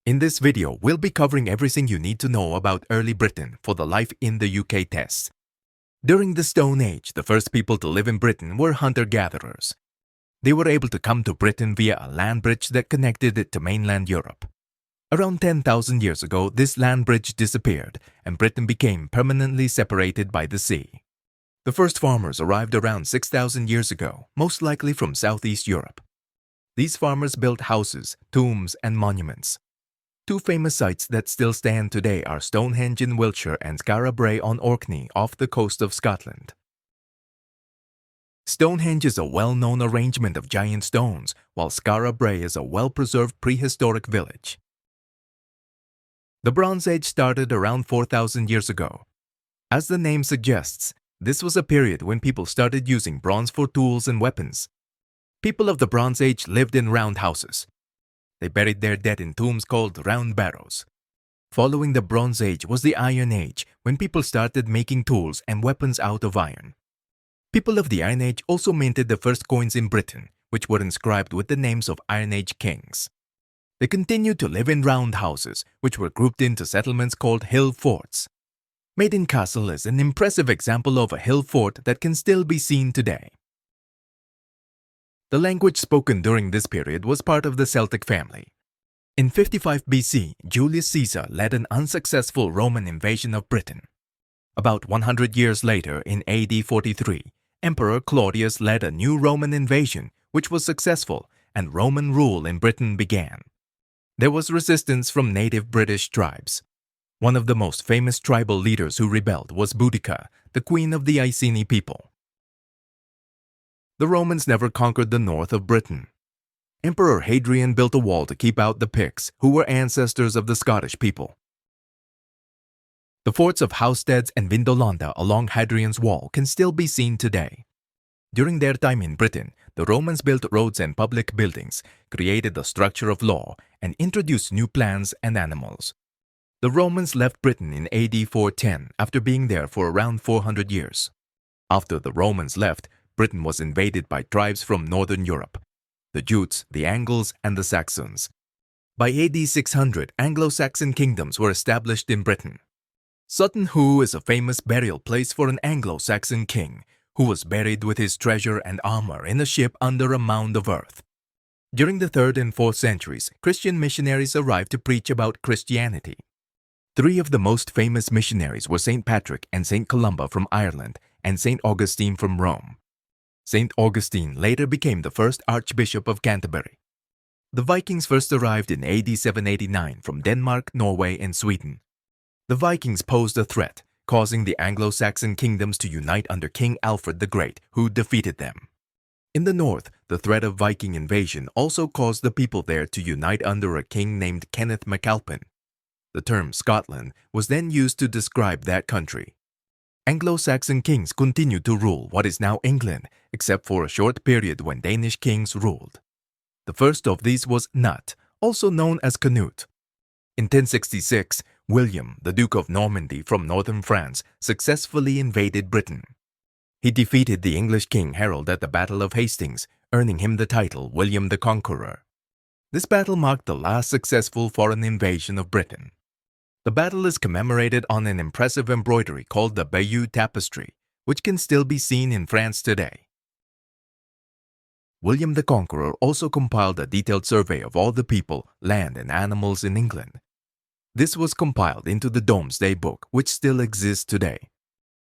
In this video, we'll be covering everything you need to know about early Britain for the Life in the UK test. During the Stone Age, the first people to live in Britain were hunter-gatherers. They were able to come to Britain via a land bridge that connected it to mainland Europe. Around 10,000 years ago, this land bridge disappeared, and Britain became permanently separated by the sea. The first farmers arrived around 6,000 years ago, most likely from Southeast Europe. These farmers built houses, tombs, and monuments. Two famous sites that still stand today are Stonehenge in Wiltshire and Skara Brae on Orkney off the coast of Scotland. Stonehenge is a well-known arrangement of giant stones, while Skara Brae is a well-preserved prehistoric village. The Bronze Age started around 4,000 years ago. As the name suggests, this was a period when people started using bronze for tools and weapons. People of the Bronze Age lived in round houses. They buried their dead in tombs called round barrows. Following the Bronze Age was the Iron Age, when people started making tools and weapons out of iron. People of the Iron Age also minted the first coins in Britain, which were inscribed with the names of Iron Age kings. They continued to live in round houses, which were grouped into settlements called hill forts. Maiden Castle is an impressive example of a hill fort that can still be seen today. The language spoken during this period was part of the Celtic family. In 55 BC, Julius Caesar led an unsuccessful Roman invasion of Britain. About 100 years later, in AD 43, Emperor Claudius led a new Roman invasion, which was successful, and Roman rule in Britain began. There was resistance from native British tribes. One of the most famous tribal leaders who rebelled was Boudica, the queen of the Iceni people. The Romans never conquered the north of Britain. Emperor Hadrian built a wall to keep out the Picts, who were ancestors of the Scottish people. The forts of Housesteads and Vindolanda along Hadrian's wall can still be seen today. During their time in Britain, the Romans built roads and public buildings, created the structure of law, and introduced new plants and animals. The Romans left Britain in AD 410 after being there for around 400 years. After the Romans left, Britain was invaded by tribes from northern Europe, the Jutes, the Angles, and the Saxons. By AD 600, Anglo-Saxon kingdoms were established in Britain. Sutton Hoo is a famous burial place for an Anglo-Saxon king, who was buried with his treasure and armor in a ship under a mound of earth. During the 3rd and 4th centuries, Christian missionaries arrived to preach about Christianity. Three of the most famous missionaries were St. Patrick and St. Columba from Ireland and St. Augustine from Rome. St. Augustine later became the first Archbishop of Canterbury. The Vikings first arrived in AD 789 from Denmark, Norway, and Sweden. The Vikings posed a threat, causing the Anglo-Saxon kingdoms to unite under King Alfred the Great, who defeated them. In the north, the threat of Viking invasion also caused the people there to unite under a king named Kenneth MacAlpin. The term Scotland was then used to describe that country. Anglo-Saxon kings continued to rule what is now England, except for a short period when Danish kings ruled. The first of these was Nut, also known as Canute. In 1066, William, the Duke of Normandy from northern France, successfully invaded Britain. He defeated the English King Harold at the Battle of Hastings, earning him the title William the Conqueror. This battle marked the last successful foreign invasion of Britain. The battle is commemorated on an impressive embroidery called the Bayeux Tapestry, which can still be seen in France today. William the Conqueror also compiled a detailed survey of all the people, land, and animals in England. This was compiled into the Domesday Book, which still exists today.